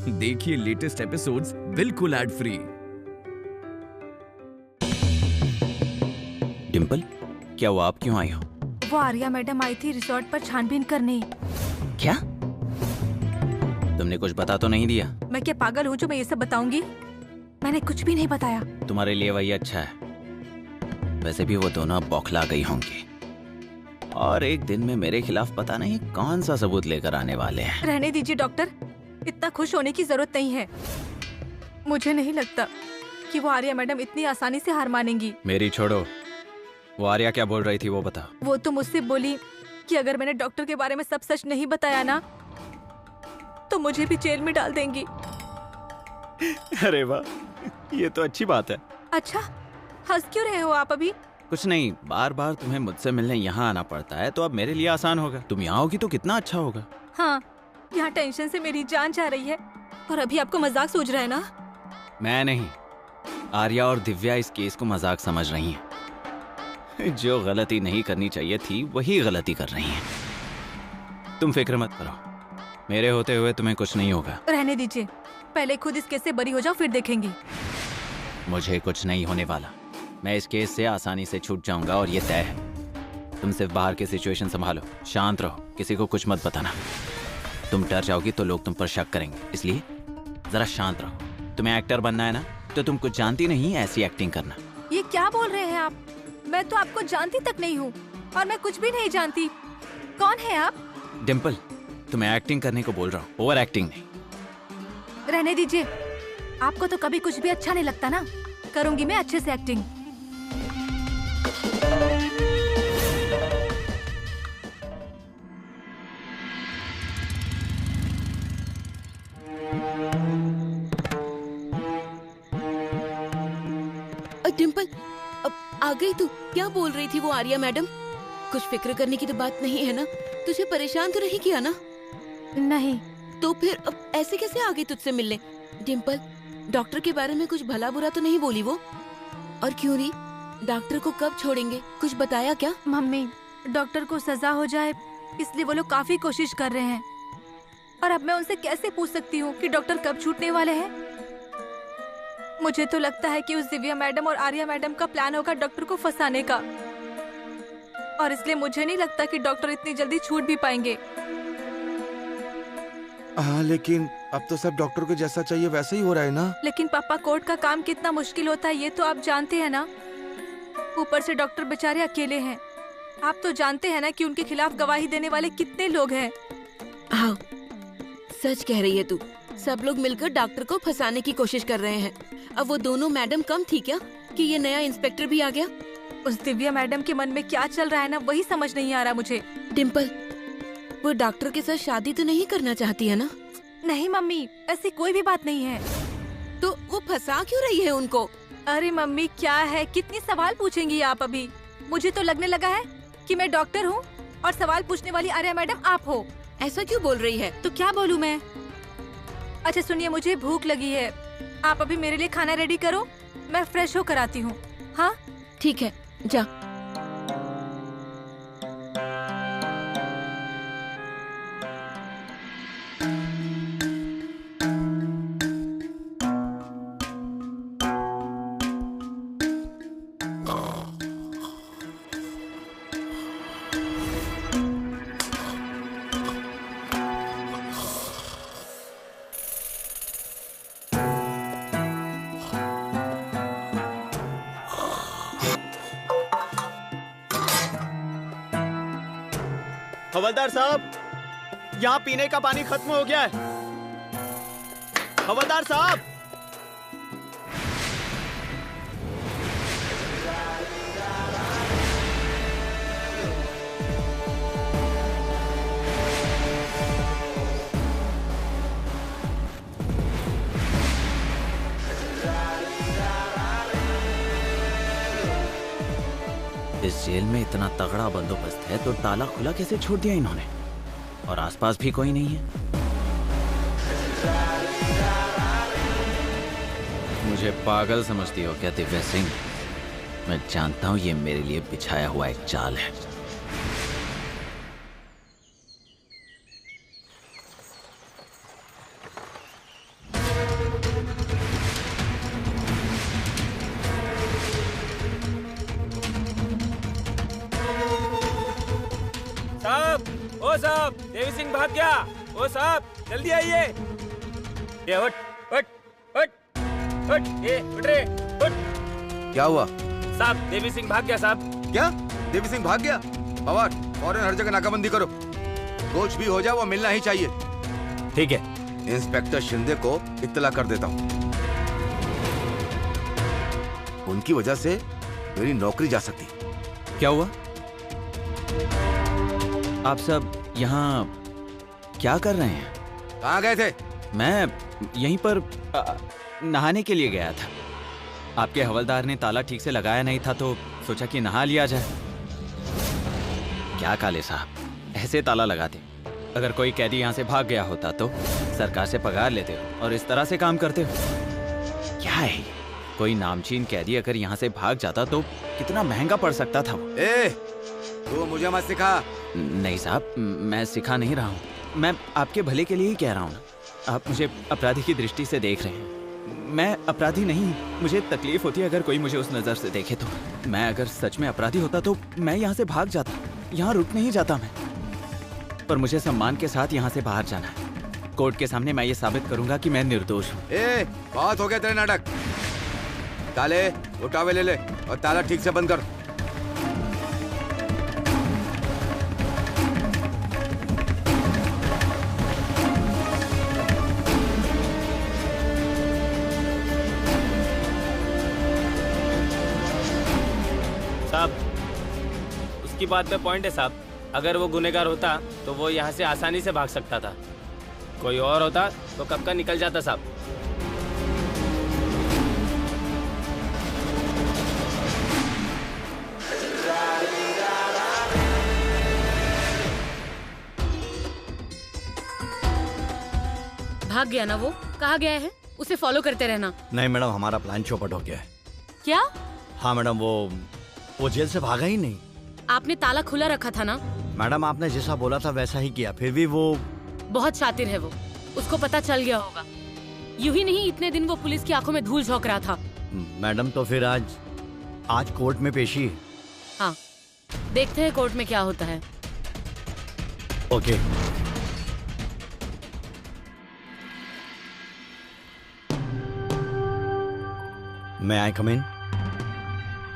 देखिए latest episodes बिल्कुल ad free. Dimple, क्या हुआ? आप क्यों आई हो? वो आर्या मैडम आई थी रिसोर्ट पर छानबीन करने। क्या? तुमने कुछ बता तो नहीं दिया? मैं क्या पागल हूँ जो मैं ये सब बताऊंगी? मैंने कुछ भी नहीं बताया। तुम्हारे लिए वही अच्छा है। वैसे भी वो दोनों अब बौखला गई होंगी और एक दिन में मेरे खिलाफ पता नहीं कौन सा सबूत लेकर आने वाले हैं। रहने दीजिए डॉक्टर, इतना खुश होने की जरूरत नहीं है। मुझे नहीं लगता कि वो आर्या मैडम इतनी आसानी से हार मानेंगी। मेरी छोड़ो, वो आर्या क्या बोल रही थी वो बता। वो तो मुझसे बोली कि अगर मैंने डॉक्टर के बारे में सब सच नहीं बताया ना तो मुझे भी जेल में डाल देंगी। अरे वाह, ये तो अच्छी बात है। अच्छा, हंस क्यों रहे हो आप अभी? कुछ नहीं, बार बार तुम्हें मुझसे मिलने यहाँ आना पड़ता है तो अब मेरे लिए आसान होगा। तुम यहाँ होगी तो कितना अच्छा होगा। हाँ, यहाँ टेंशन से मेरी जान जा रही है और अभी आपको मजाक सूझ रहा है ना? मैं नहीं, आर्या और दिव्या इस केस को मजाक समझ रही हैं। जो गलती नहीं करनी चाहिए थी वही गलती कर रही हैं। तुम फिक्र मत करो, मेरे होते हुए तुम्हें कुछ नहीं होगा। रहने दीजिए, पहले खुद इस केस से बरी हो जाओ फिर देखेंगे। मुझे कुछ नहीं होने वाला। मैं इस केस से आसानी से छूट जाऊंगा और ये तय है। तुम सिर्फ बाहर की सिचुएशन संभालो, शांत रहो, किसी को कुछ मत बताना। तुम डर जाओगी तो लोग तुम पर शक करेंगे, इसलिए जरा शांत रहो। तुम्हें एक्टर बनना है ना, तो तुम कुछ जानती नहीं ऐसी एक्टिंग करना। ये क्या बोल रहे हैं आप? मैं तो आपको जानती तक नहीं हूँ और मैं कुछ भी नहीं जानती। कौन है आप? डिम्पल, तुम्हें एक्टिंग करने को बोल रहा हूँ, ओवर एक्टिंग नहीं। रहने दीजिए, आपको तो कभी कुछ भी अच्छा नहीं लगता ना। करूंगी मैं अच्छे से एक्टिंग। डिम्पल, अब आ गई तू? क्या बोल रही थी वो आर्या मैडम? कुछ फिक्र करने की तो बात नहीं है ना? तुझे परेशान तो नहीं किया ना? नहीं। तो फिर अब ऐसे कैसे आ गई तुझसे मिलने? डिम्पल, डॉक्टर के बारे में कुछ भला बुरा तो नहीं बोली वो? और क्यों नहीं? डॉक्टर को कब छोड़ेंगे, कुछ बताया क्या? मम्मी, डॉक्टर को सजा हो जाए इसलिए वो लोग काफी कोशिश कर रहे हैं और अब मैं उनसे कैसे पूछ सकती हूँ कि डॉक्टर कब छूटने वाले हैं? मुझे तो लगता है कि उस दिव्या मैडम और आर्या मैडम का प्लान होगा डॉक्टर को फंसाने का, और इसलिए मुझे नहीं लगता कि डॉक्टर इतनी जल्दी छूट भी पाएंगे। हाँ, लेकिन अब तो सब डॉक्टर को जैसा चाहिए वैसा ही हो रहा है ना। लेकिन पापा, कोर्ट का काम कितना मुश्किल होता है ये तो आप जानते हैं ना। ऊपर से डॉक्टर बेचारे अकेले हैं। आप तो जानते हैं ना कि उनके खिलाफ गवाही देने वाले कितने लोग हैं। हाँ, सच कह रही है तू। सब लोग मिलकर डॉक्टर को फंसाने की कोशिश कर रहे हैं। अब वो दोनों मैडम कम थी क्या कि ये नया इंस्पेक्टर भी आ गया? उस दिव्या मैडम के मन में क्या चल रहा है ना, वही समझ नहीं आ रहा मुझे। डिम्पल, वो डॉक्टर के साथ शादी तो नहीं करना चाहती है ना? नहीं मम्मी, ऐसी कोई भी बात नहीं है। तो वो फंसा क्यों रही है उनको? अरे मम्मी, क्या है, कितनी सवाल पूछेंगी आप अभी? मुझे तो लगने लगा है कि मैं डॉक्टर हूँ और सवाल पूछने वाली आर्या मैडम आप हो। ऐसा क्यों बोल रही है? तो क्या बोलूँ मैं? अच्छा सुनिए, मुझे भूख लगी है। आप अभी मेरे लिए खाना रेडी करो, मैं फ्रेश होकर आती हूँ। हाँ ठीक है, जा। हवलदार साहब, यहाँ पीने का पानी खत्म हो गया है। हवलदार साहब, इस जेल में इतना तगड़ा बंदोबस्त है तो ताला खुला कैसे छोड़ दिया इन्होंने? और आसपास भी कोई नहीं है। मुझे पागल समझती हो क्या दिव्या सिंह? मैं जानता हूं ये मेरे लिए बिछाया हुआ एक जाल है। ओ साहब, देवी सिंह भाग गया। ओ साहब, जल्दी आइए। ये उठ, उठ, उठ, उठ, ये उठ रे, उठ। क्या हुआ? साहब, देवी सिंह भाग गया साहब। क्या देवी सिंह भाग गया? पवार, फौरन हर जगह नाकाबंदी करो। कुछ भी हो जाए वो मिलना ही चाहिए। ठीक है। इंस्पेक्टर शिंदे को इत्तला कर देता हूँ। उनकी वजह से मेरी नौकरी जा सकती। क्या हुआ? आप सब यहाँ क्या कर रहे हैं? कहाँ गए थे? मैं यहीं पर नहाने के लिए गया था। आपके हवलदार ने ताला ठीक से लगाया नहीं था तो सोचा कि नहा लिया जाए। क्या काले साहब, ऐसे ताला लगाते? अगर कोई कैदी यहाँ से भाग गया होता तो सरकार से पगार लेते हो और इस तरह से काम करते हो। क्या है ये? कोई नामचीन कैदी अगर यहाँ से भाग जाता तो कितना महंगा पड़ सकता था वो। तू मुझे मत सिखा। नहीं साहब, मैं सिखा नहीं रहा हूँ। मैं आपके भले के लिए ही कह रहा हूँ ना। आप मुझे अपराधी की दृष्टि से देख रहे हैं। मैं अपराधी नहीं हूँ। मुझे तकलीफ होती है अगर कोई मुझे उस नज़र से देखे तो। मैं अगर सच में अपराधी होता तो मैं यहाँ से भाग जाता, यहाँ रुक नहीं जाता मैं। पर मुझे सम्मान के साथ यहाँ से बाहर जाना है। कोर्ट के सामने मैं ये साबित करूंगा कि मैं निर्दोष हूँ। बहुत हो गया तेरे नाटक। ताले उठावे ले ले और ताला ठीक से बंद कर। साहब, उसकी बात पे पॉइंट है साहब। अगर वो गुनहगार होता तो वो यहाँ से आसानी से भाग सकता था। कोई और होता तो कब का निकल जाता साहब। भाग गया ना वो? कहाँ गया है? उसे फॉलो करते रहना। नहीं मैडम, हमारा प्लान चौपट हो गया है। क्या? हाँ मैडम, वो जेल से भागा ही नहीं। आपने ताला खुला रखा था ना? मैडम, आपने जैसा बोला था वैसा ही किया, फिर भी वो बहुत शातिर है वो। उसको पता चल गया होगा। यूं ही नहीं, इतने दिन वो पुलिस की आंखों में धूल झोंक रहा था। मैडम तो फिर आज कोर्ट में पेशी है। हाँ, देखते हैं कोर्ट में क्या होता है। ओके। मैं आई कम इन?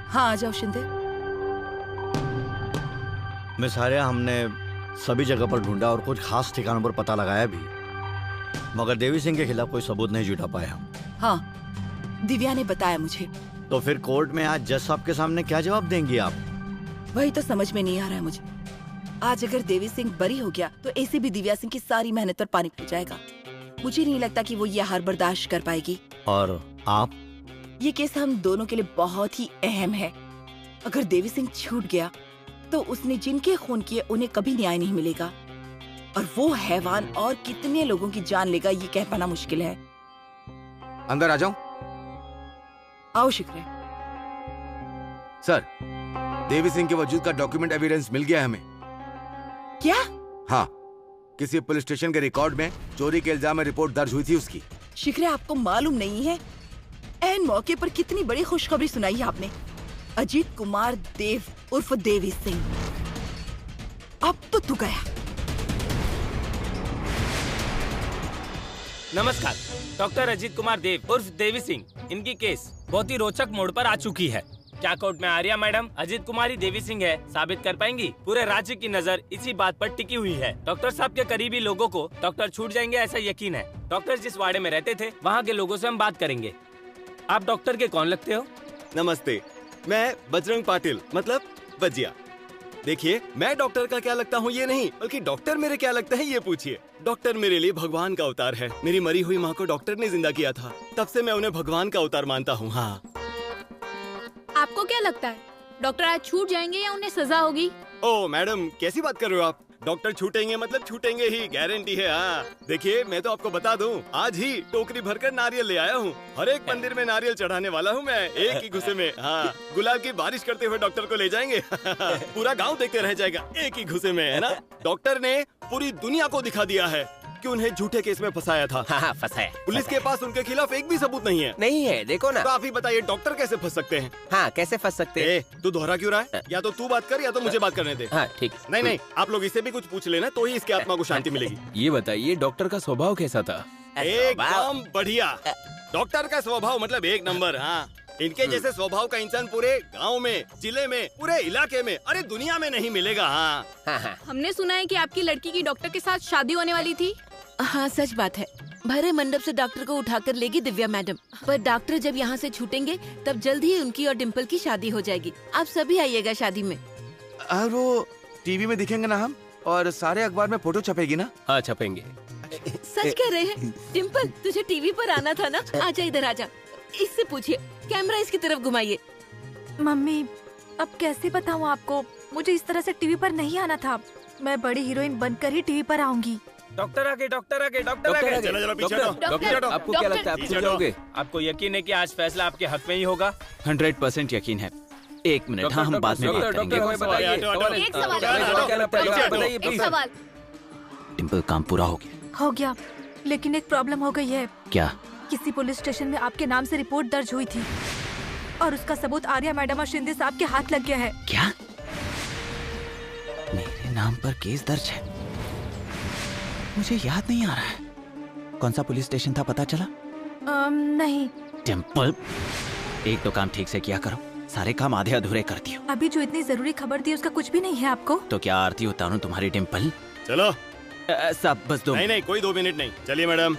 हाँ, आ जाओ शिंदे। मिस आर्या, हमने सभी जगह पर ढूंढा और कुछ खास ठिकानों पर पता लगाया भी, मगर देवी सिंह के खिलाफ कोई सबूत नहीं जुटा पाए हम। हाँ, दिव्या ने बताया मुझे। तो फिर कोर्ट में आज जज साहब के सामने क्या जवाब देंगी आप? वही तो समझ में नहीं आ रहा है मुझे। आज अगर देवी सिंह बरी हो गया तो ऐसे भी दिव्या सिंह की सारी मेहनत पर पानी फिर जाएगा। मुझे नहीं लगता कि वो ये हार बर्दाश्त कर पाएगी। और आप? ये केस हम दोनों के लिए बहुत ही अहम है। अगर देवी सिंह छूट गया तो उसने जिनके खून किए उन्हें कभी न्याय नहीं मिलेगा, और वो हैवान और कितने लोगों की जान लेगा ये कह पाना मुश्किल है। अंदर आ जाऊं? आओ शिखरे। सर, देवी सिंह के वजूद का डॉक्यूमेंट एविडेंस मिल गया है हमें। क्या? हाँ, किसी पुलिस स्टेशन के रिकॉर्ड में चोरी के इल्जाम में रिपोर्ट दर्ज हुई थी उसकी। शिखरे, आपको मालूम नहीं है ऐन मौके पर कितनी बड़ी खुशखबरी सुनाई है आपने। अजीत कुमार देव उर्फ देवी सिंह, अब तो तू गया। नमस्कार, डॉक्टर अजीत कुमार देव उर्फ देवी सिंह। इनकी केस बहुत ही रोचक मोड़ पर आ चुकी है। क्या कोर्ट में आर्या मैडम अजीत कुमारी देवी सिंह है साबित कर पाएंगी? पूरे राज्य की नजर इसी बात पर टिकी हुई है। डॉक्टर साहब के करीबी लोगों को डॉक्टर छूट जाएंगे ऐसा यकीन है। डॉक्टर जिस वार्ड में रहते थे वहाँ के लोगों से हम बात करेंगे। आप डॉक्टर के कौन लगते हो? नमस्ते, मैं बजरंग पाटिल मतलब बजिया। देखिए, मैं डॉक्टर का क्या लगता हूँ ये नहीं, बल्कि डॉक्टर मेरे क्या लगता है ये पूछिए। डॉक्टर मेरे लिए भगवान का अवतार है। मेरी मरी हुई माँ को डॉक्टर ने जिंदा किया था, तब से मैं उन्हें भगवान का अवतार मानता हूँ। हाँ। आपको क्या लगता है, डॉक्टर आज छूट जाएंगे या उन्हें सजा होगी? ओ मैडम, कैसी बात कर रहे हो आप? डॉक्टर छूटेंगे मतलब छूटेंगे ही, गारंटी है। हाँ, देखिए मैं तो आपको बता दूं, आज ही टोकरी भरकर नारियल ले आया हूँ। हर एक मंदिर में नारियल चढ़ाने वाला हूँ मैं, एक ही घुसे में। हाँ, गुलाब की बारिश करते हुए डॉक्टर को ले जाएंगे। पूरा गांव देखते रह जाएगा एक ही घुसे में, है ना? डॉक्टर ने पूरी दुनिया को दिखा दिया है कि उन्हें झूठे केस में फंसाया था। हाँ फंसाया। पुलिस के पास उनके खिलाफ एक भी सबूत नहीं है। नहीं है, देखो ना। तो आप ही बताइए डॉक्टर कैसे फंस सकते हैं? हाँ कैसे फंस सकते हैं? तू दोहरा क्यों रहा है? या तो तू बात कर या तो मुझे बात करने दे। हाँ ठीक। नहीं, आप लोग इससे भी कुछ पूछ लेना तो ही इसके आत्मा को शांति मिलेगी। ये बताइए डॉक्टर का स्वभाव कैसा था? एकदम बढ़िया। डॉक्टर का स्वभाव मतलब एक नंबर। हाँ, इनके जैसे स्वभाव का इंसान पूरे गांव में, जिले में, पूरे इलाके में, अरे दुनिया में नहीं मिलेगा। हाँ। हमने सुना है कि आपकी लड़की की डॉक्टर के साथ शादी होने वाली थी। हाँ सच बात है। भरे मंडप से डॉक्टर को उठाकर लेगी दिव्या मैडम, पर डॉक्टर जब यहाँ से छूटेंगे तब जल्द ही उनकी और डिम्पल की शादी हो जाएगी। आप सभी आइएगा शादी में। और वो टीवी में दिखेंगे ना हम, और सारे अखबार में फोटो छपेगी ना? हाँ छपेंगे। सच कह रहे हैं? डिम्पल तुझे टीवी पर आना था ना? आजा इधर आजा। इससे पूछिए, कैमरा इसकी तरफ घुमाइए। मम्मी अब कैसे बताऊँ आपको, मुझे इस तरह से टीवी पर नहीं आना था। मैं बड़ी हीरोइन बनकर ही टीवी पर आऊंगी। डॉक्टर आगे। चलो पीछे हटो। आपको क्या लगता है, आप खुद जाओगे? आपको यकीन है कि आज फैसला आपके हक में ही होगा? 100% यकीन है। एक मिनट, हाँ हम बाद में बात करेंगे। एक सवाल। डिम्पल काम पूरा हो गया? हो गया, लेकिन एक प्रॉब्लम हो गई है। क्या? किसी पुलिस स्टेशन में आपके नाम से रिपोर्ट दर्ज हुई थी और उसका सबूत आर्या मैडम और शिंदे साहब के हाथ लग गया है। क्या? मेरे नाम पर केस दर्ज है? मुझे याद नहीं आ रहा है। कौन सा पुलिस स्टेशन था, पता चला? नहीं। डिम्पल, एक तो काम ठीक से किया करो, सारे काम आधे अधूरे कर दियो। अभी जो इतनी जरूरी खबर दी उसका कुछ भी नहीं है आपको? तो क्या आरती उतारूं तुम्हारी डिम्पल? चलो साहब बस 2 नहीं कोई 2 मिनट नहीं। चलिए मैडम।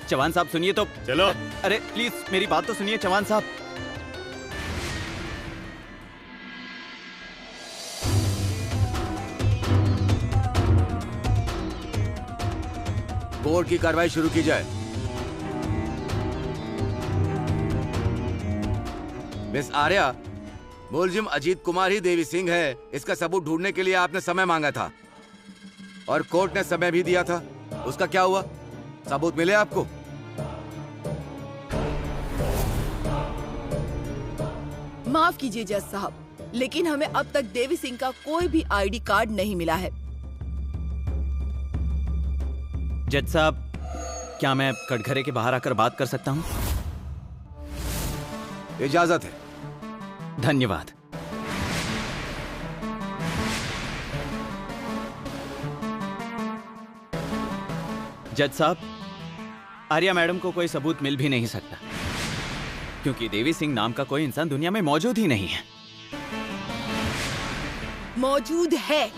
चौहान साहब सुनिए तो। चलो। अरे प्लीज मेरी बात तो सुनिए चौहान साहब। कोर्ट की कार्रवाई शुरू की जाए। मिस आर्या, मुलजिम अजीत कुमार ही देवी सिंह है। इसका सबूत ढूंढने के लिए आपने समय मांगा था और कोर्ट ने समय भी दिया था। उसका क्या हुआ? सबूत मिले आपको? माफ कीजिए जज साहब, लेकिन हमें अब तक देवी सिंह का कोई भी आईडी कार्ड नहीं मिला है। जज साहब, क्या मैं कटघरे के बाहर आकर बात कर सकता हूँ? इजाजत है। धन्यवाद। जज साहब, आर्या मैडम को कोई सबूत मिल भी नहीं सकता क्योंकि देवी सिंह नाम का कोई इंसान दुनिया में मौजूद ही नहीं है। मौजूद है,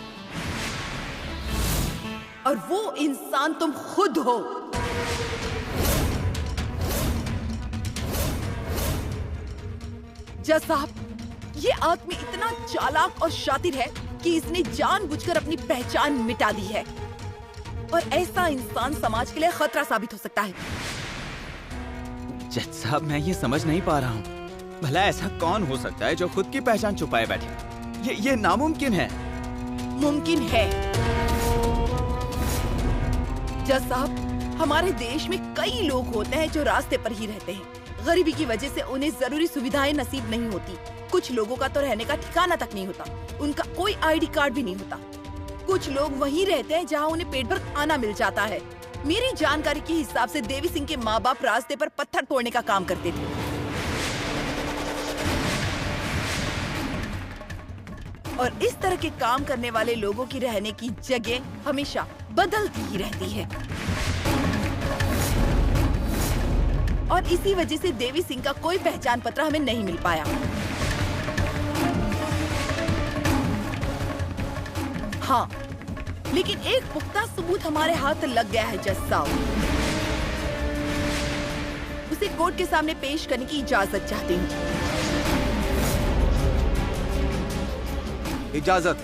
और वो इंसान तुम खुद हो। जज साहब, ये आदमी इतना चालाक और शातिर है कि इसने जानबूझकर अपनी पहचान मिटा दी है, और ऐसा इंसान समाज के लिए खतरा साबित हो सकता है। जज साहब, मैं ये समझ नहीं पा रहा हूँ, भला ऐसा कौन हो सकता है जो खुद की पहचान छुपाए बैठे? ये नामुमकिन है। मुमकिन है जज साहब, हमारे देश में कई लोग होते हैं जो रास्ते पर ही रहते हैं। गरीबी की वजह से उन्हें जरूरी सुविधाएं नसीब नहीं होती। कुछ लोगों का तो रहने का ठिकाना तक नहीं होता, उनका कोई आईडी कार्ड भी नहीं होता। कुछ लोग वहीं रहते हैं जहां उन्हें पेट भर खाना मिल जाता है। मेरी जानकारी के हिसाब से देवी सिंह के माँ बाप रास्ते पर पत्थर तोड़ने का काम करते थे, और इस तरह के काम करने वाले लोगों की रहने की जगह हमेशा बदलती ही रहती है, और इसी वजह से देवी सिंह का कोई पहचान पत्र हमें नहीं मिल पाया। हाँ, लेकिन एक पुख्ता सबूत हमारे हाथ लग गया है जज साहब। उसे कोर्ट के सामने पेश करने की इजाजत चाहती हूँ। इजाजत।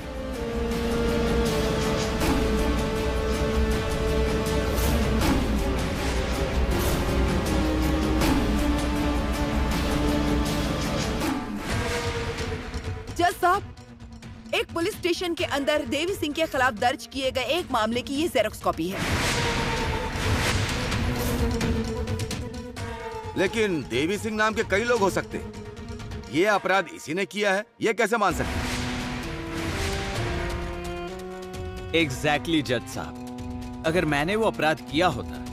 जज साहब, एक पुलिस स्टेशन के अंदर देवी सिंह के खिलाफ दर्ज किए गए एक मामले की ये जेरोक्स कॉपी है। लेकिन देवी सिंह नाम के कई लोग हो सकते हैं। ये अपराध इसी ने किया है, ये कैसे मान सकते हैं? एग्जैक्टली जज साहब, अगर मैंने वो अपराध किया होता,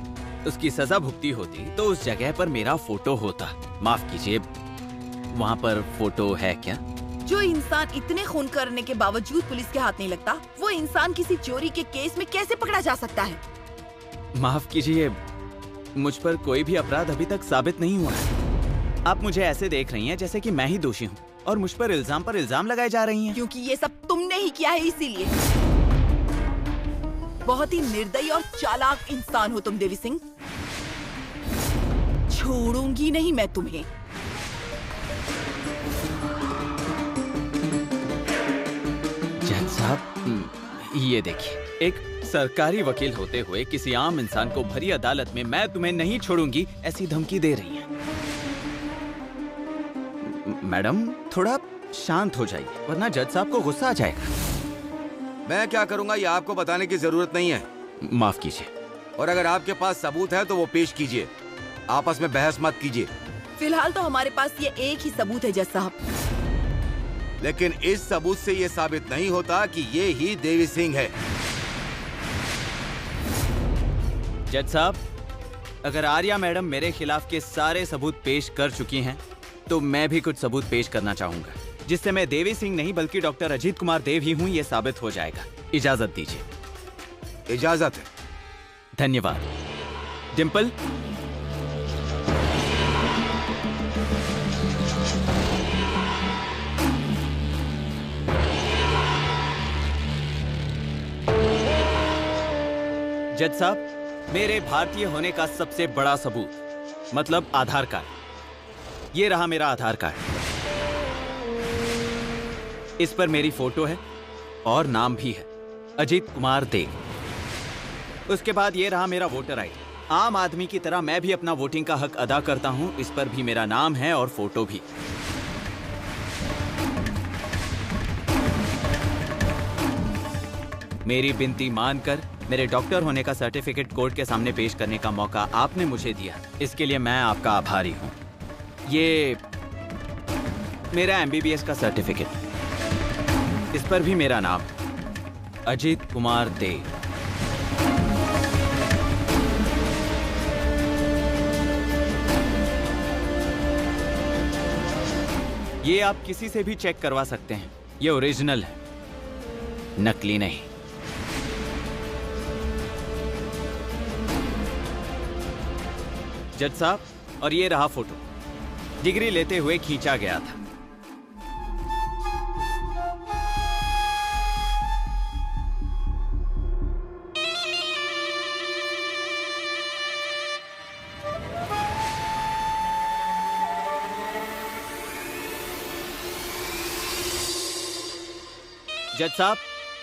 उसकी सजा भुगती होती, तो उस जगह पर मेरा फोटो होता। माफ कीजिए, वहाँ पर फोटो है क्या? जो इंसान इतने खून करने के बावजूद पुलिस के हाथ नहीं लगता, वो इंसान किसी चोरी के केस में कैसे पकड़ा जा सकता है? माफ कीजिए, मुझ पर कोई भी अपराध अभी तक साबित नहीं हुआ है। आप मुझे ऐसे देख रही हैं जैसे कि मैं ही दोषी हूँ और मुझ पर इल्जाम लगाए जा रही हैं। क्योंकि ये सब तुमने ही किया है, इसीलिए। बहुत ही निर्दयी और चालाक इंसान हो तुम देवी सिंह। छोड़ूंगी नहीं मैं तुम्हें। जज साहब, ये देखिए, एक सरकारी वकील होते हुए किसी आम इंसान को भरी अदालत में मैं तुम्हें नहीं छोड़ूंगी ऐसी धमकी दे रही हैं। मैडम, थोड़ा शांत हो जाइए, वरना जज साहब को गुस्सा आ जाएगा। मैं क्या करूंगा ये आपको बताने की जरूरत नहीं है। माफ कीजिए। और अगर आपके पास सबूत है तो वो पेश कीजिए, आपस में बहस मत कीजिए। फिलहाल तो हमारे पास ये एक ही सबूत है जज साहब। लेकिन इस सबूत से ये साबित नहीं होता कि ये ही देवी सिंह है। जज साहब, अगर आर्या मैडम मेरे खिलाफ के सारे सबूत पेश कर चुकी हैं, तो मैं भी कुछ सबूत पेश करना चाहूंगा, जिससे मैं देवी सिंह नहीं बल्कि डॉक्टर अजीत कुमार देव ही हूं, ये साबित हो जाएगा। इजाजत दीजिए। इजाजत है। धन्यवाद। डिम्पल, जज साहब, मेरे भारतीय होने का सबसे बड़ा सबूत, मतलब आधार कार्ड। ये रहा मेरा आधार कार्ड। इस पर मेरी फोटो है और नाम भी है, अजीत कुमार देव। उसके बाद ये रहा मेरा वोटर आईडी। आम आदमी की तरह मैं भी अपना वोटिंग का हक अदा करता हूं। इस पर भी मेरा नाम है और फोटो भी। मेरी विनती मानकर मेरे डॉक्टर होने का सर्टिफिकेट कोर्ट के सामने पेश करने का मौका आपने मुझे दिया, इसके लिए मैं आपका आभारी हूं। ये मेरा MBBS का सर्टिफिकेट, इस पर भी मेरा नाम अजीत कुमार देव। ये आप किसी से भी चेक करवा सकते हैं, ये ओरिजिनल है, नकली नहीं। जज साहब, और ये रहा फोटो, डिग्री लेते हुए खींचा गया था। जज साहब,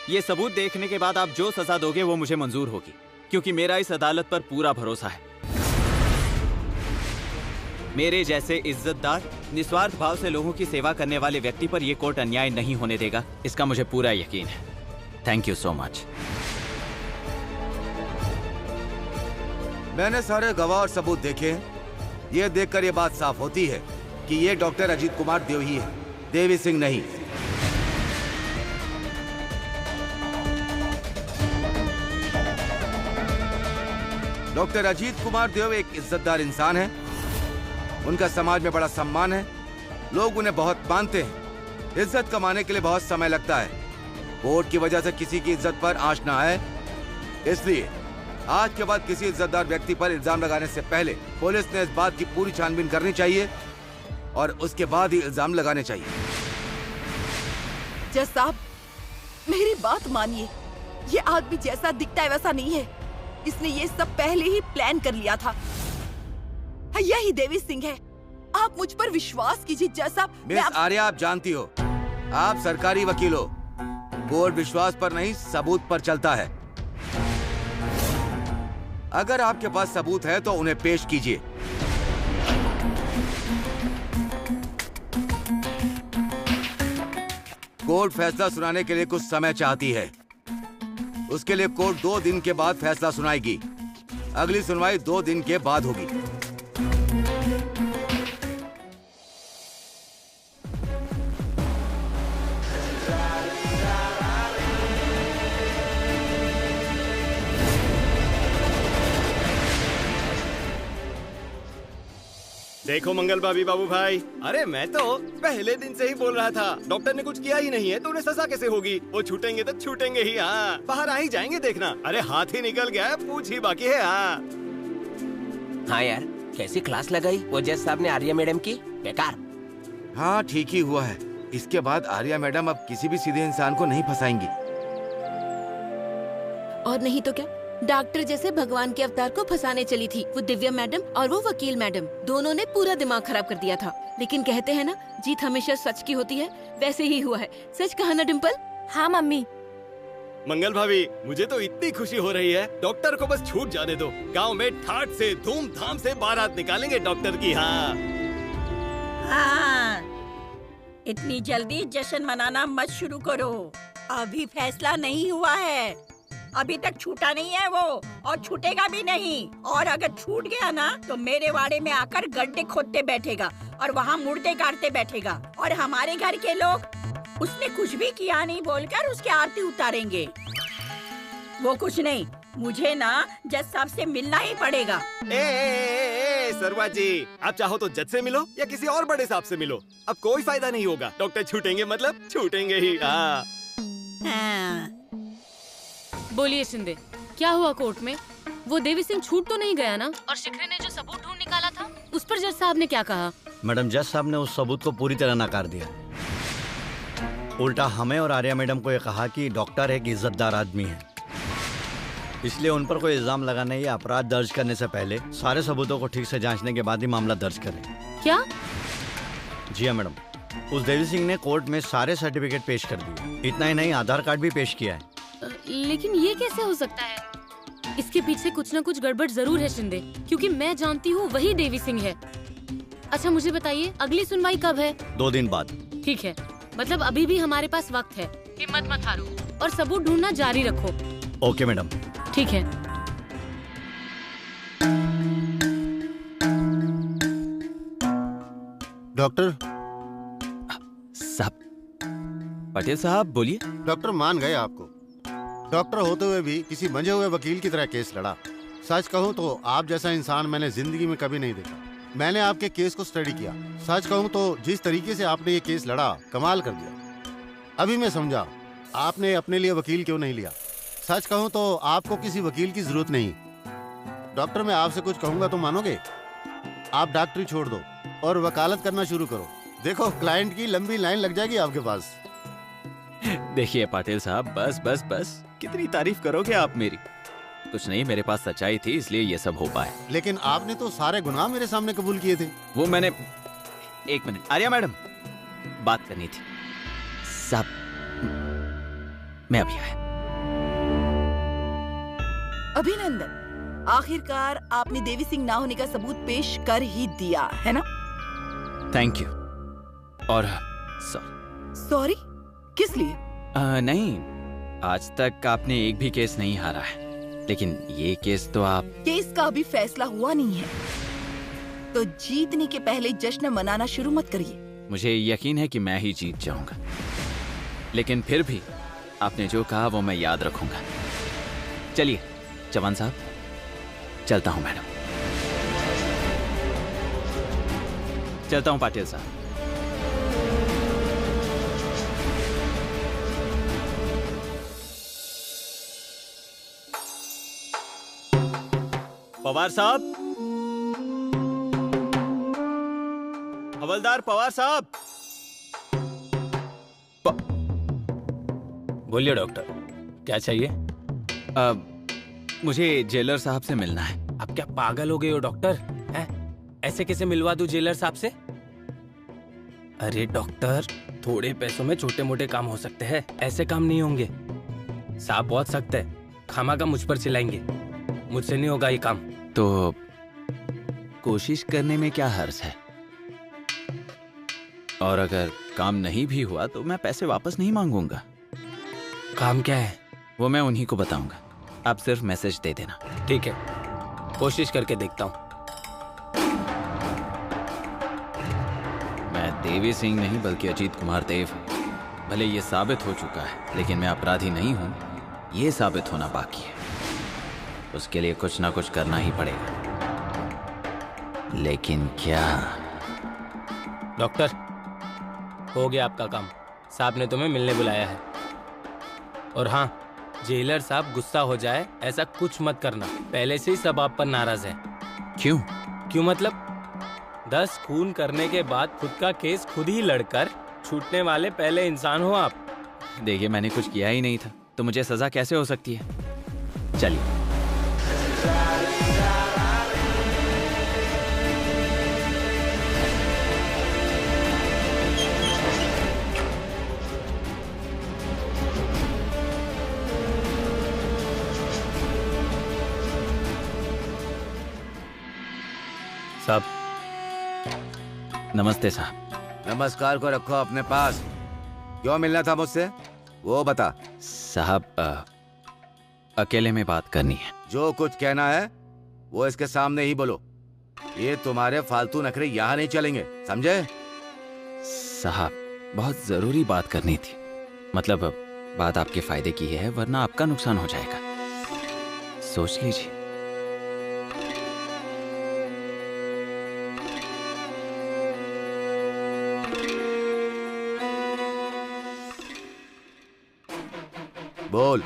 ये सबूत देखने के बाद आप जो सजा दोगे वो मुझे मंजूर होगी, क्योंकि मेरा इस अदालत पर पूरा भरोसा है। मेरे जैसे इज्जतदार, निस्वार्थ भाव से लोगों की सेवा करने वाले व्यक्ति पर यह कोर्ट अन्याय नहीं होने देगा, इसका मुझे पूरा यकीन है। Thank you so much. मैंने सारे गवाह और सबूत देखे हैं। ये देखकर ये बात साफ होती है कि ये डॉक्टर अजीत कुमार देव ही है, देवी सिंह नहीं। डॉक्टर अजीत कुमार देव एक इज्जतदार इंसान है, उनका समाज में बड़ा सम्मान है, लोग उन्हें बहुत मानते हैं। इज्जत कमाने के लिए बहुत समय लगता है। कोर्ट की वजह से किसी की इज्जत पर आंच ना आए, इसलिए आज के बाद किसी इज्जतदार व्यक्ति पर इल्जाम लगाने से पहले पुलिस ने इस बात की पूरी छानबीन करनी चाहिए और उसके बाद ही इल्जाम लगाने चाहिए। जज साहब, मेरी बात मानिए, ये आदमी जैसा दिखता है वैसा नहीं है। इसने ये सब पहले ही प्लान कर लिया था। यही देवी सिंह है। आप मुझ पर विश्वास कीजिए जज साहब। मिस आर्या, आप जानती हो, आप सरकारी वकील हो। कोर्ट विश्वास पर नहीं, सबूत पर चलता है। अगर आपके पास सबूत है तो उन्हें पेश कीजिए। कोर्ट फैसला सुनाने के लिए कुछ समय चाहती है। उसके लिए कोर्ट 2 दिन के बाद फैसला सुनाएगी। अगली सुनवाई 2 दिन के बाद होगी। देखो मंगल भाभी बाबू भाई, अरे मैं तो पहले दिन से ही बोल रहा था, डॉक्टर ने कुछ किया ही नहीं है तो उन्हें सजा कैसे होगी? वो छूटेंगे तो छूटेंगे ही, हाँ बाहर आ ही जाएंगे देखना। अरे हाथ ही निकल गया है, पूछ ही बाकी है। हाँ यार, कैसी क्लास लगाई वो जज साहब ने आर्या मैडम की, बेकार। हाँ ठीक ही हुआ है। इसके बाद आर्या मैडम अब किसी भी सीधे इंसान को नहीं फंसाएंगी। और नहीं तो क्या, डॉक्टर जैसे भगवान के अवतार को फंसाने चली थी वो दिव्या मैडम और वो वकील मैडम, दोनों ने पूरा दिमाग खराब कर दिया था। लेकिन कहते हैं ना, जीत हमेशा सच की होती है, वैसे ही हुआ है। सच कहा ना डिम्पल? हाँ मम्मी। मंगल भाभी, मुझे तो इतनी खुशी हो रही है, डॉक्टर को बस छूट जाने दो। गांव में ठाट से धूमधाम से बारात निकालेंगे डॉक्टर की। हाँ हाँ, इतनी जल्दी जश्न मनाना मत शुरू करो, अभी फैसला नहीं हुआ है। अभी तक छूटा नहीं है वो, और छूटेगा भी नहीं। और अगर छूट गया ना तो मेरे वाड़े में आकर गड्ढे खोदते बैठेगा और वहाँ मुर्दे गाड़ते बैठेगा, और हमारे घर के लोग उसने कुछ भी किया नहीं बोलकर उसकी आरती उतारेंगे। वो कुछ नहीं, मुझे ना जज साहब से मिलना ही पड़ेगा। सरवा जी, आप चाहो तो जज से मिलो या किसी और बड़े साहब से मिलो, अब कोई फायदा नहीं होगा। डॉक्टर छूटेंगे मतलब छूटेंगे ही। हाँ बोलिए शिंदे, क्या हुआ कोर्ट में? वो देवी सिंह छूट तो नहीं गया ना? और शिखरे ने जो सबूत ढूंढ निकाला था उस पर जज साहब ने क्या कहा? मैडम, जज साहब ने उस सबूत को पूरी तरह नकार दिया। उल्टा हमें और आर्या मैडम को ये कहा कि डॉक्टर एक इज्जतदार आदमी है, इसलिए उन पर कोई इल्जाम लगाने या अपराध दर्ज करने से पहले सारे सबूतों को ठीक से जांचने के बाद ही मामला दर्ज करें। क्या? जी हाँ मैडम, उस देवी सिंह ने कोर्ट में सारे सर्टिफिकेट पेश कर दिए। इतना ही नहीं, आधार कार्ड भी पेश किया है। लेकिन ये कैसे हो सकता है? इसके पीछे कुछ न कुछ गड़बड़ जरूर है शिंदे, क्योंकि मैं जानती हूँ वही देवी सिंह है। अच्छा मुझे बताइए, अगली सुनवाई कब है? 2 दिन बाद। ठीक है, मतलब अभी भी हमारे पास वक्त है। हिम्मत मत हारो और सबूत ढूंढना जारी रखो। Okay madam. ठीक है। डॉक्टर साहब, पटेल साहब बोलिए। डॉक्टर मान गए आपको। डॉक्टर होते हुए भी किसी मंझे हुए वकील की तरह केस लड़ा। सच कहूँ तो आप जैसा इंसान मैंने जिंदगी में कभी नहीं देखा। मैंने आपके केस को स्टडी किया। सच कहूँ तो जिस तरीके से आपने ये केस लड़ा, कमाल कर दिया। अभी मैं समझा आपने अपने लिए वकील क्यों नहीं लिया। सच कहूँ तो आपको किसी वकील की जरूरत नहीं। डॉक्टर, मैं आपसे कुछ कहूँगा तो मानोगे? आप डॉक्टरी छोड़ दो और वकालत करना शुरू करो। देखो, क्लाइंट की लंबी लाइन लग जाएगी आपके पास। देखिए पाटिल साहब, बस बस बस, कितनी तारीफ करोगे आप मेरी? कुछ नहीं, मेरे पास सच्चाई थी इसलिए ये सब हो पाए। लेकिन आपने तो सारे गुनाह मेरे सामने कबूल किए थे। वो मैंने... एक मिनट, आर्या मैडम, बात करनी थी। साहब, मैं अभी आया। अभिनंदन, आखिरकार आपने देवी सिंह ना होने का सबूत पेश कर ही दिया है ना? Thank you. और सॉरी, किस लिए? नहीं, आज तक आपने एक भी केस नहीं हारा है, लेकिन ये केस तो आप... केस का अभी फैसला हुआ नहीं है, तो जीतने के पहले जश्न मनाना शुरू मत करिए। मुझे यकीन है कि मैं ही जीत जाऊंगा, लेकिन फिर भी आपने जो कहा वो मैं याद रखूंगा। चलिए जवान साहब, चलता हूँ। मैडम, चलता हूँ। पाटिल साहब, पवार साहब, हवलदार पवार साहब। बोलिए डॉक्टर, क्या चाहिए? मुझे जेलर साहब से मिलना है। आप क्या पागल हो गए हो डॉक्टर? ऐसे कैसे मिलवा दूं जेलर साहब से? अरे डॉक्टर, थोड़े पैसों में छोटे मोटे काम हो सकते हैं, ऐसे काम नहीं होंगे। साहब बहुत सख्त है, खामाखा मुझ पर चिल्लाएंगे। मुझसे नहीं होगा ये काम। तो कोशिश करने में क्या हर्ज है? और अगर काम नहीं भी हुआ तो मैं पैसे वापस नहीं मांगूंगा। काम क्या है? वो मैं उन्हीं को बताऊंगा, आप सिर्फ मैसेज दे देना। ठीक है, कोशिश करके देखता हूँ। मैं देवी सिंह नहीं बल्कि अजीत कुमार देव हूँ। भले ये साबित हो चुका है, लेकिन मैं अपराधी नहीं हूँ, ये साबित होना बाकी है। उसके लिए कुछ ना कुछ करना ही पड़ेगा। लेकिन क्या? डॉक्टर, हो गया आपका काम। साहब ने तुम्हें मिलने बुलाया है। और हाँ, जेलर साहब गुस्सा हो जाए ऐसा कुछ मत करना। पहले से ही सब आप पर नाराज है। क्यों? क्यों मतलब 10 खून करने के बाद खुद का केस खुद ही लड़कर छूटने वाले पहले इंसान हो आप। देखिए, मैंने कुछ किया ही नहीं था, तो मुझे सजा कैसे हो सकती है? चलिए। साहब। नमस्ते साहब। नमस्कार को रखो अपने पास। क्यों मिलना था मुझसे, वो बता। साहब, अकेले में बात करनी है। जो कुछ कहना है वो इसके सामने ही बोलो। ये तुम्हारे फालतू नखरे यहाँ नहीं चलेंगे, समझे? साहब, बहुत जरूरी बात करनी थी। मतलब बात आपके फायदे की है, वरना आपका नुकसान हो जाएगा। सोच लीजिए। बोल।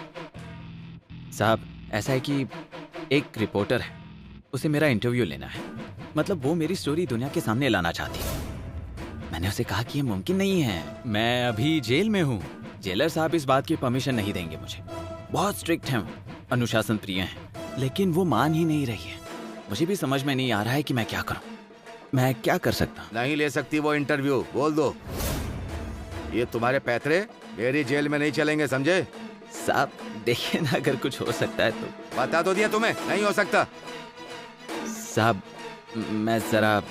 साहब, ऐसा है कि एक रिपोर्टर है, उसे मेरा इंटरव्यू लेना है। मतलब वो मेरी स्टोरी दुनिया के सामने लाना चाहती है। मैंने उसे कहा कि ये मुमकिन नहीं है, मैं अभी जेल में हूँ। जेलर साहब इस बात की परमिशन नहीं देंगे मुझे। बहुत स्ट्रिक्ट हैं, अनुशासन प्रिय हैं, लेकिन वो मान ही नहीं रही है। मुझे भी समझ में नहीं आ रहा है कि मैं क्या करूँ। मैं क्या कर सकता हूँ? नहीं ले सकती वो इंटरव्यू, बोल दो। ये तुम्हारे पैतरे मेरी जेल में नहीं चलेंगे, समझे? साहब देखिए ना, अगर कुछ हो सकता है तो। बता तो दिया तुम्हें, नहीं हो सकता। साहब, मैं जरा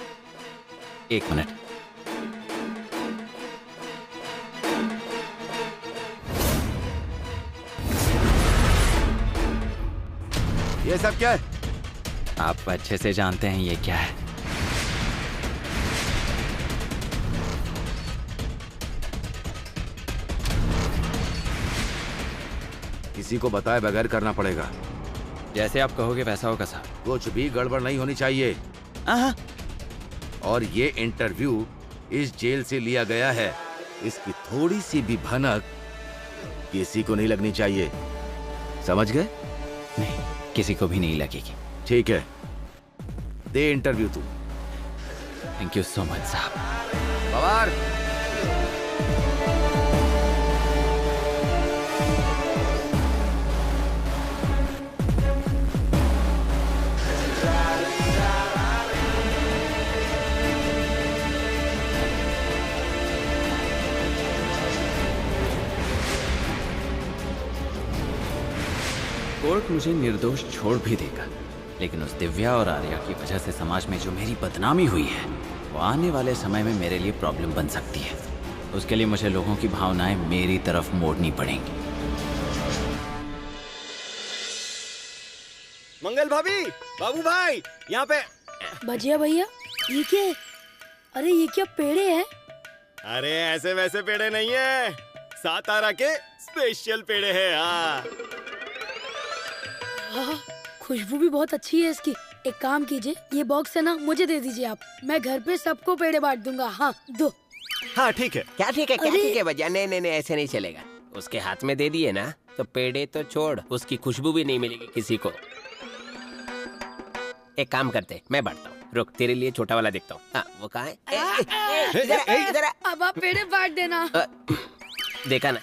1 मिनट। ये सब क्या है? आप अच्छे से जानते हैं ये क्या है। किसी को बताए बगैर करना पड़ेगा। जैसे आप कहोगे वैसा होगा साहब। कुछ भी गड़बड़ नहीं होनी चाहिए। और ये इंटरव्यू इस जेल से लिया गया है, इसकी थोड़ी सी भी भनक किसी को नहीं लगनी चाहिए, समझ गए? नहीं, किसी को भी नहीं लगेगी। ठीक है, दे इंटरव्यू तू। थैंक यू सो मच साहब। पवार। कोर्ट मुझे निर्दोष छोड़ भी देगा, लेकिन उस दिव्या और आर्या की वजह से समाज में जो मेरी बदनामी हुई है, वो आने वाले समय में मेरे लिए प्रॉब्लम बन सकती है। उसके लिए मुझे लोगों की भावनाएं मेरी तरफ मोड़नी पड़ेंगी। मंगल भाभी, बाबू भाई, यहाँ पे। भजिया भैया, ये क्या है? अरे ये क्या पेड़े हैं? अरे ऐसे वैसे पेड़े नहीं है, सातारा के स्पेशल पेड़े हैं। हाँ, खुशबू भी बहुत अच्छी है इसकी। एक काम कीजिए, ये बॉक्स है ना, मुझे दे दीजिए आप। मैं घर पे सबको पेड़े बांट दूंगा। हाँ, दो। हाँ ठीक है। क्या ठीक है, क्या ठीक है भैया? नहीं नहीं नहीं, ऐसे नहीं चलेगा। उसके हाथ में दे दिए ना तो पेड़े तो छोड़, उसकी खुशबू भी नहीं मिलेगी किसी को। एक काम करते, मैं बांटता हूँ। रुक, तेरे लिए छोटा वाला देखता हूँ। वो कहाँ है? इधर। अब आप पेड़े बांट देना। देखा ना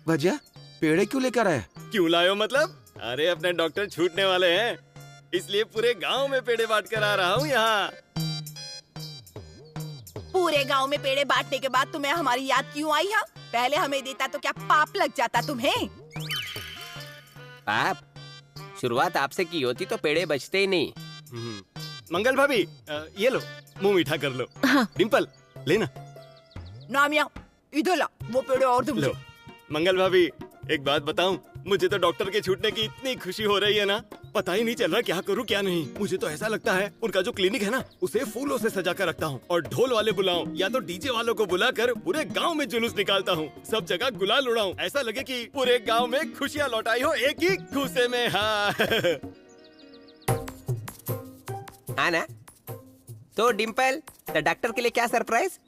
भजिया, पेड़े क्यों लेकर आए? क्यों लायो मतलब? अरे अपने डॉक्टर छूटने वाले हैं, इसलिए पूरे गांव में पेड़े बांट कर आ रहा हूँ यहाँ। पूरे गांव में पेड़े बांटने के बाद तुम्हें हमारी याद क्यों आई है? पहले हमें देता तो क्या पाप लग जाता तुम्हें? पाप? शुरुआत आपसे की होती तो पेड़े बचते ही नहीं। मंगल भाभी, ये लो, मुंह मीठा कर लो। हाँ। डिम्पल, लेना। नामिया, इधर ला, वो पेड़े और तुम लो। मंगल भाभी, एक बात बताऊं, मुझे तो डॉक्टर के छूटने की इतनी खुशी हो रही है ना, पता ही नहीं चल रहा क्या करूं क्या नहीं। मुझे तो ऐसा लगता है उनका जो क्लिनिक है ना, उसे फूलों से सजा कर रखता हूँ और ढोल वाले बुलाऊं या तो डीजे वालों को बुलाकर पूरे गांव में जुलूस निकालता हूँ। सब जगह गुलाल उड़ाऊं, ऐसा लगे कि पूरे गांव में खुशियाँ लौटाई हो एक ही घूसे में। हाँ। हाँ ना, तो डिम्पल, तो डॉक्टर के लिए क्या सरप्राइज?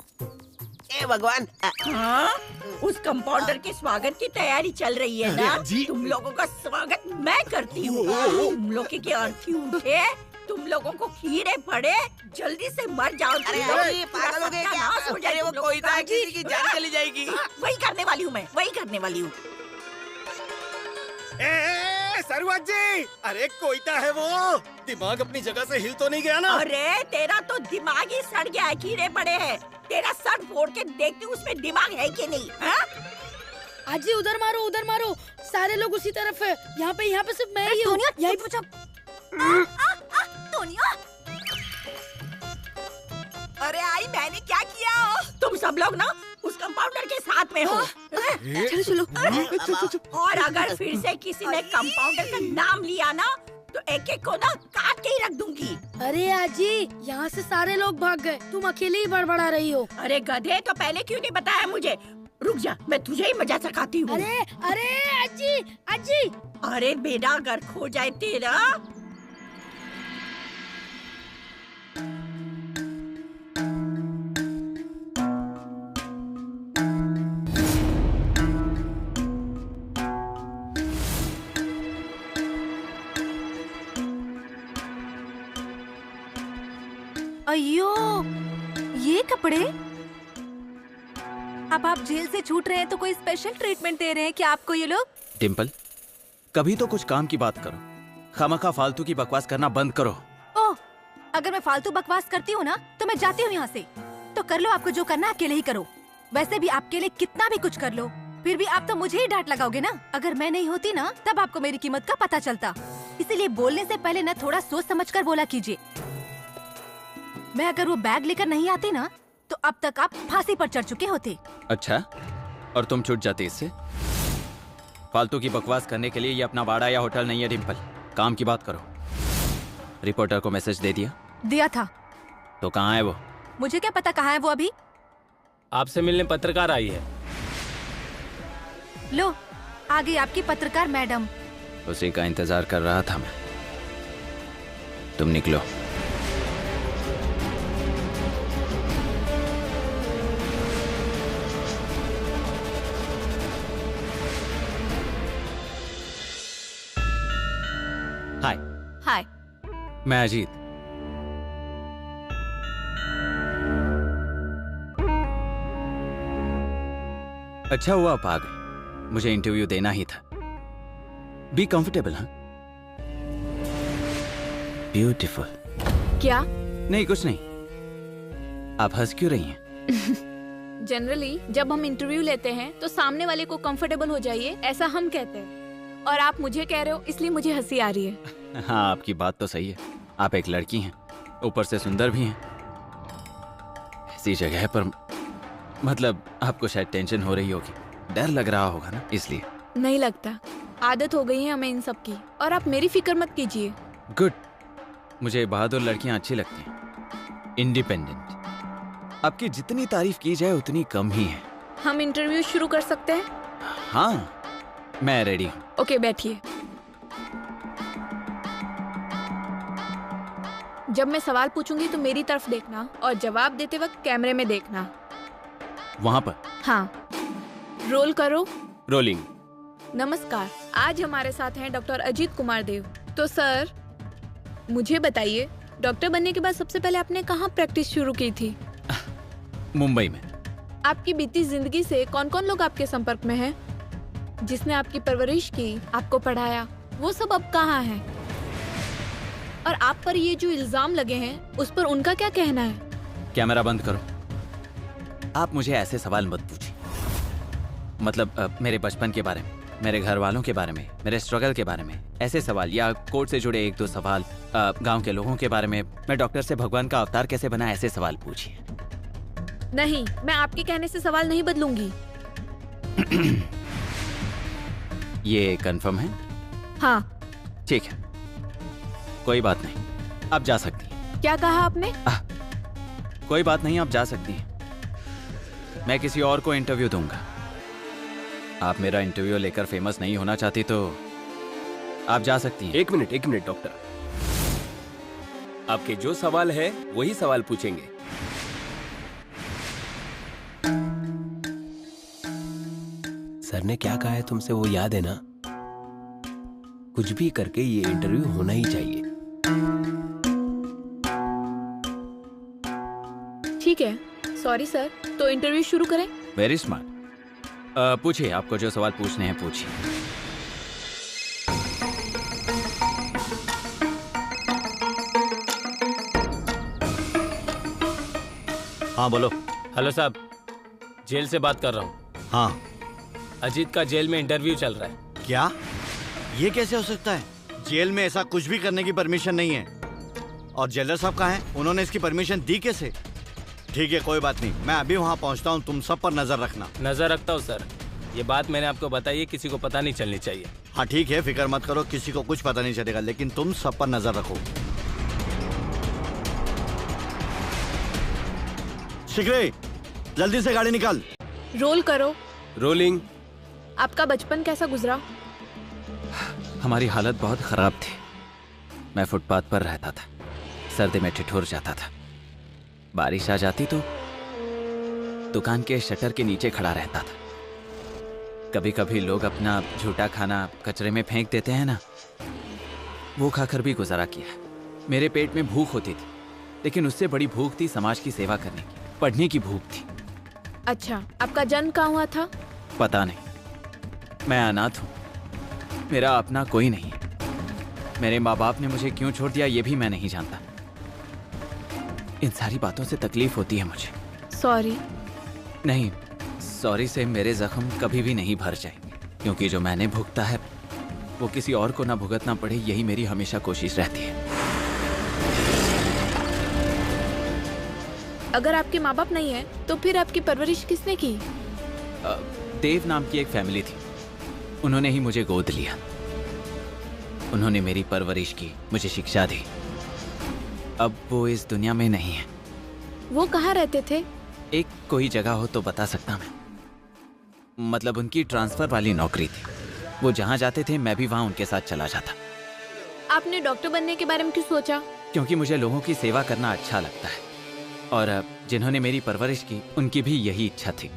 ए भगवान! हाँ? उस कंपाउंडर के स्वागत की तैयारी चल रही है ना? तुम लोगों का स्वागत मैं करती हूँ। तुम लोग की अर्थी उठे, तुम लोगों को कीड़े पड़े, जल्दी से मर जाओ। अरे पागल हो गए क्या? अरे वो कोई था, किसी की जान चली जाएगी। वही करने वाली हूँ मैं, वही करने वाली हूँ। सरवत जी, अरे कोयता है वो। दिमाग अपनी जगह से हिल तो नहीं गया ना? अरे तेरा तो दिमाग ही सड़ गया है, कीड़े पड़े हैं। तेरा सर फोड़ के देखती हूँ उसमें दिमाग है कि नहीं। आजी उधर मारो, सारे लोग उसी तरफ है। यहाँ पे सिर्फ मैं ही हूँ। यही पूछा। अरे आई, मैंने क्या किया? तुम सब लोग ना उस कंपाउंडर के साथ में हो। चलो। और अगर फिर से किसी ने कंपाउंडर का नाम लिया ना, तो एक एक को ना काट के ही रख दूंगी। अरे आजी, यहाँ से सारे लोग भाग गए, तुम अकेले ही बड़बड़ा रही हो। अरे गधे, तो पहले क्यों नहीं बताया मुझे? रुक जा, मैं तुझे ही मजा सिखाती हूँ। अरे आजी। अरे बेटा, अगर खो जाए तेरा। अयो, ये कपड़े? अब आप जेल से छूट रहे हैं तो कोई स्पेशल ट्रीटमेंट दे रहे हैं क्या आपको ये लोग? डिम्पल, कभी तो कुछ काम की बात करो। खामखा फालतू की बकवास करना बंद करो। ओह, अगर मैं फालतू बकवास करती हूँ ना तो मैं जाती हूँ यहाँ से। तो कर लो, आपको जो करना है अकेले ही करो। वैसे भी आपके लिए कितना भी कुछ कर लो, फिर भी आप तो मुझे ही डांट लगाओगे ना। अगर मैं नहीं होती ना, तब आपको मेरी कीमत का पता चलता। इसीलिए बोलने से पहले ना थोड़ा सोच समझकर बोला कीजिए। मैं अगर वो बैग लेकर नहीं आती ना, तो अब तक आप फांसी पर चढ़ चुके होते। अच्छा, और तुम छूट जाते इससे? फालतू की बकवास करने के लिए ये अपना बाड़ा या होटल नहीं है डिम्पल। काम की बात करो। रिपोर्टर को मैसेज दे दिया था। तो कहाँ है वो? मुझे क्या पता कहाँ है वो अभी। आपसे मिलने पत्रकार आई है। लो, आ गई आपकी पत्रकार मैडम। उसी का इंतजार कर रहा था मैं। तुम निकलो। हाय, मैं अजीत। अच्छा हुआ आप आ गए, मुझे इंटरव्यू देना ही था। Be comfortable. हाँ, ब्यूटीफुल। क्या? नहीं, कुछ नहीं। आप हंस क्यों रही हैं? जनरली जब हम इंटरव्यू लेते हैं तो सामने वाले को कंफर्टेबल हो जाइए, ऐसा हम कहते हैं। और आप मुझे कह रहे हो, इसलिए मुझे हंसी आ रही है। हाँ, आपकी बात तो सही है। आप एक लड़की हैं, ऊपर से सुंदर भी हैं। ऐसी जगह पर मतलब आपको शायद टेंशन हो रही होगी, डर लग रहा होगा ना, इसलिए। नहीं लगता, आदत हो गई है हमें इन सब की। और आप मेरी फिक्र मत कीजिए। गुड, मुझे बहादुर लड़कियां अच्छी लगती हैं, इंडिपेंडेंट। आपकी जितनी तारीफ की जाए उतनी कम ही है। हम इंटरव्यू शुरू कर सकते हैं? हाँ, मैं रेडी हूँ। ओके, बैठिए। जब मैं सवाल पूछूंगी तो मेरी तरफ देखना और जवाब देते वक्त कैमरे में देखना। वहाँ पर? हाँ। रोल करो। रोलिंग। नमस्कार, आज हमारे साथ हैं डॉक्टर अजीत कुमार देव। तो सर, मुझे बताइए, डॉक्टर बनने के बाद सबसे पहले आपने कहाँ प्रैक्टिस शुरू की थी? मुंबई में। आपकी बीती जिंदगी से कौन कौन लोग आपके संपर्क में हैं? जिसने आपकी परवरिश की, आपको पढ़ाया, वो सब अब कहाँ हैं? और आप पर ये जो इल्जाम लगे हैं, उस पर उनका क्या कहना है? कैमरा बंद करो। आप मुझे ऐसे सवाल मत पूछिए। मतलब मेरे बचपन के बारे में, मेरे घर वालों के बारे में, मेरे स्ट्रगल के बारे में ऐसे सवाल, या कोर्ट से जुड़े एक दो सवाल, गांव के लोगों के बारे में, मैं डॉक्टर से भगवान का अवतार कैसे बना, ऐसे सवाल पूछिए। नहीं, मैं आपके कहने से सवाल नहीं बदलूंगी। ये कंफर्म है? हाँ। ठीक है, कोई बात नहीं, आप जा सकती हैं। क्या कहा आपने? कोई बात नहीं, आप जा सकती हैं। मैं किसी और को इंटरव्यू दूंगा। आप मेरा इंटरव्यू लेकर फेमस नहीं होना चाहती तो आप जा सकती हैं। एक मिनट डॉक्टर। आपके जो सवाल है वही सवाल पूछेंगे। सर ने क्या कहा है तुमसे वो याद है ना? कुछ भी करके ये इंटरव्यू होना ही चाहिए। ठीक है, सॉरी सर, तो इंटरव्यू शुरू करें? Very smart. पूछिए, आपको जो सवाल पूछने हैं पूछिए। हाँ बोलो। हेलो साहब, जेल से बात कर रहा हूँ। हाँ। अजीत का जेल में इंटरव्यू चल रहा है। क्या? ये कैसे हो सकता है? जेल में ऐसा कुछ भी करने की परमिशन नहीं है। और जेलर साहब कहाँ हैं? उन्होंने इसकी परमिशन दी कैसे? ठीक है, कोई बात नहीं, मैं अभी वहाँ पहुँचता हूँ, तुम सब पर नजर रखना। नजर रखता हूँ सर। ये बात मैंने आपको बताई है, किसी को पता नहीं चलनी चाहिए। हाँ ठीक है, फिक्र मत करो, किसी को कुछ पता नहीं चलेगा, लेकिन तुम सब पर नजर रखो। शिखरे, जल्दी से गाड़ी निकाल। रोल करो। रोलिंग। आपका बचपन कैसा गुजरा? हमारी हालत बहुत खराब थी। मैं फुटपाथ पर रहता था, सर्दी में ठिठुर जाता था। बारिश आ जाती तो दुकान के शटर के नीचे खड़ा रहता था। कभी कभी लोग अपना झूठा खाना कचरे में फेंक देते हैं ना, वो खाकर भी गुजारा किया। मेरे पेट में भूख होती थी, लेकिन उससे बड़ी भूख थी समाज की सेवा करने की, पढ़ने की भूख थी। अच्छा, आपका जन्म कहाँ हुआ था? पता नहीं, मैं अनाथ हूँ, मेरा अपना कोई नहीं है। मेरे माँ बाप ने मुझे क्यों छोड़ दिया ये भी मैं नहीं जानता। इन सारी बातों से तकलीफ होती है मुझे। सॉरी। नहीं, सॉरी से मेरे जख्म कभी भी नहीं भर जाएंगे, क्योंकि जो मैंने भुगता है वो किसी और को ना भुगतना पड़े, यही मेरी हमेशा कोशिश रहती है। अगर आपके माँ बाप नहीं है तो फिर आपकी परवरिश किसने की? देव नाम की एक फैमिली थी, उन्होंने ही मुझे गोद लिया। उन्होंने मेरी परवरिश की, मुझे शिक्षा दी। अब वो इस दुनिया में नहीं है। वो कहाँ रहते थे? एक कोई जगह हो तो बता सकता मैं। मतलब उनकी ट्रांसफर वाली नौकरी थी, वो जहाँ जाते थे मैं भी वहाँ उनके साथ चला जाता। आपने डॉक्टर बनने के बारे में क्यों सोचा? क्योंकि मुझे लोगों की सेवा करना अच्छा लगता है, और जिन्होंने मेरी परवरिश की उनकी भी यही इच्छा थी।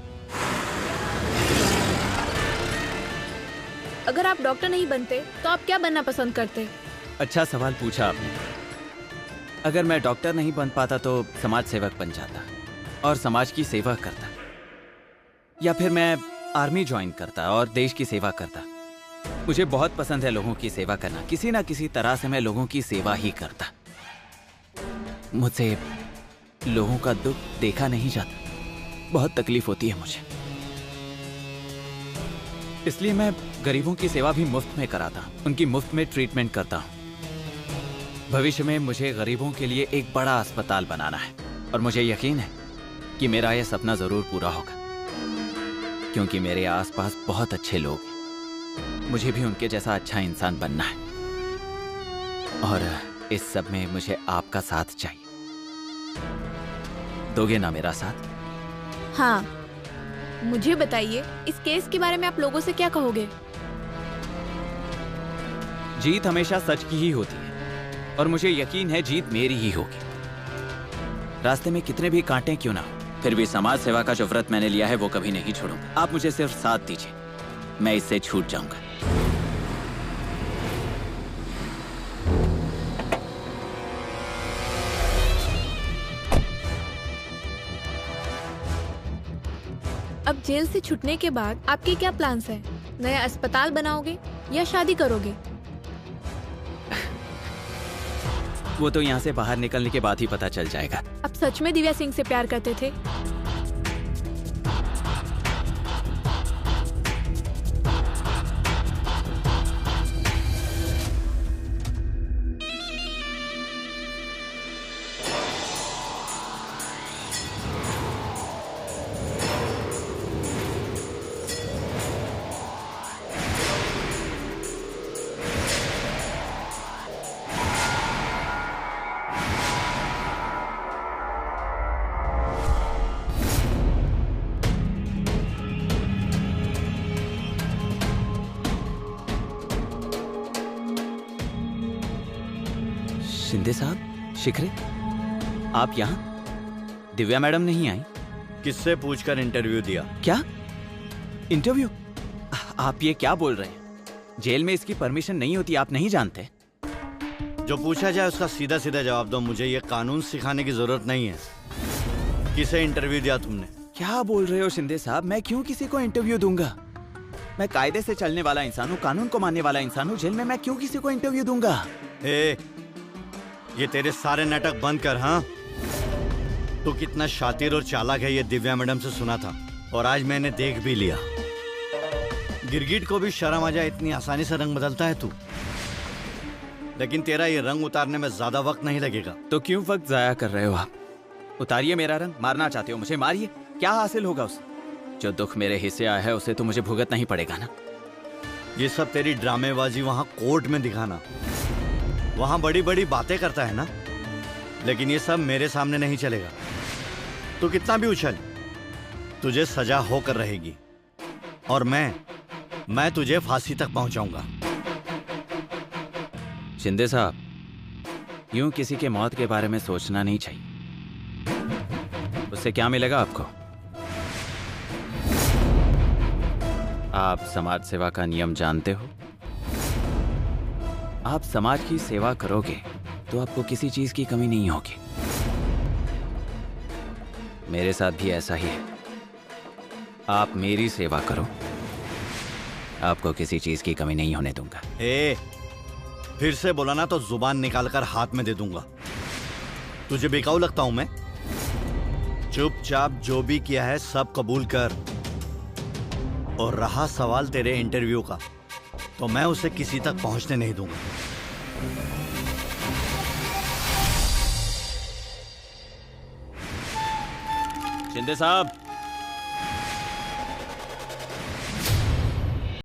अगर आप डॉक्टर नहीं बनते तो आप क्या बनना पसंद करते? अच्छा सवाल पूछा आपने। अगर मैं डॉक्टर नहीं बन पाता तो समाज सेवक बन जाता और समाज की सेवा करता, या फिर मैं आर्मी ज्वाइन करता और देश की सेवा करता। मुझे बहुत पसंद है लोगों की सेवा करना, किसी ना किसी तरह से मैं लोगों की सेवा ही करता। मुझसे लोगों का दुख देखा नहीं जाता, बहुत तकलीफ होती है मुझे, इसलिए मैं गरीबों की सेवा भी मुफ्त में कराता हूँ, उनकी मुफ्त में ट्रीटमेंट करता हूँ। भविष्य में मुझे गरीबों के लिए एक बड़ा अस्पताल बनाना है, और मुझे यकीन है कि मेरा यह सपना जरूर पूरा होगा, क्योंकि मेरे आसपास बहुत अच्छे लोग हैं। मुझे भी उनके जैसा अच्छा इंसान बनना है, और इस सब में मुझे आपका साथ चाहिए। दोगे ना मेरा साथ? हाँ। मुझे बताइए, इस केस के बारे में आप लोगों से क्या कहोगे? जीत हमेशा सच की ही होती है, और मुझे यकीन है जीत मेरी ही होगी। रास्ते में कितने भी कांटे क्यों ना हो, फिर भी समाज सेवा का जो व्रत मैंने लिया है वो कभी नहीं छोड़ूंगा। आप मुझे सिर्फ साथ दीजिए, मैं इससे छूट जाऊंगा। अब जेल से छूटने के बाद आपके क्या प्लान्स हैं? नया अस्पताल बनाओगे या शादी करोगे? वो तो यहाँ से बाहर निकलने के बाद ही पता चल जाएगा। आप सच में दिव्या सिंह से प्यार करते थे? शिखरे, आप यहाँ? दिव्या मैडम नहीं आई? किससे पूछकर इंटरव्यू दिया? क्या इंटरव्यू? आप ये क्या बोल रहे हैं? जेल में इसकी परमिशन नहीं होती, आप नहीं जानते? जो पूछा जाए उसका सीधा सीधा जवाब दो। मुझे ये कानून सिखाने की जरूरत नहीं है। किसे इंटरव्यू दिया तुमने? क्या बोल रहे हो शिंदे साहब? मैं क्यों किसी को इंटरव्यू दूंगा? मैं कायदे से चलने वाला इंसान हूँ, कानून को मानने वाला इंसान हूँ। जेल में मैं क्यों किसी को इंटरव्यू दूंगा? ये तेरे सारे नाटक बंद कर। हाँ, तू कितना शातिर और चालाक है ये दिव्या मैडम से सुना था, और आज मैंने देख भी लिया। गिरगिट को भी शर्म आ जाए, इतनी आसानी से रंग बदलता है तू। लेकिन तेरा ये रंग उतारने में ज्यादा वक्त नहीं लगेगा। तो क्यों वक्त जाया कर रहे हो आप? उतारिए मेरा रंग। मारना चाहते हो मुझे, मारिए। क्या हासिल होगा उससे? जो दुख मेरे हिस्से आया है उसे तो मुझे भुगतना ही पड़ेगा ना। ये सब तेरी ड्रामेबाजी वहां कोर्ट में दिखाना, वहां बड़ी बड़ी बातें करता है ना, लेकिन ये सब मेरे सामने नहीं चलेगा। तू कितना भी उछल, तुझे सजा होकर रहेगी, और मैं तुझे फांसी तक पहुंचाऊंगा। शिंदे साहब, यूं किसी के मौत के बारे में सोचना नहीं चाहिए। उससे क्या मिलेगा आपको? आप समाज सेवा का नियम जानते हो? आप समाज की सेवा करोगे तो आपको किसी चीज की कमी नहीं होगी। मेरे साथ भी ऐसा ही है। आप मेरी सेवा करो, आपको किसी चीज की कमी नहीं होने दूंगा। फिर से बोला ना तो जुबान निकालकर हाथ में दे दूंगा। तुझे बेकाऊ लगता हूं मैं? चुपचाप जो भी किया है सब कबूल कर। और रहा सवाल तेरे इंटरव्यू का, तो मैं उसे किसी तक पहुंचने नहीं दूंगा। शिंदे साहब,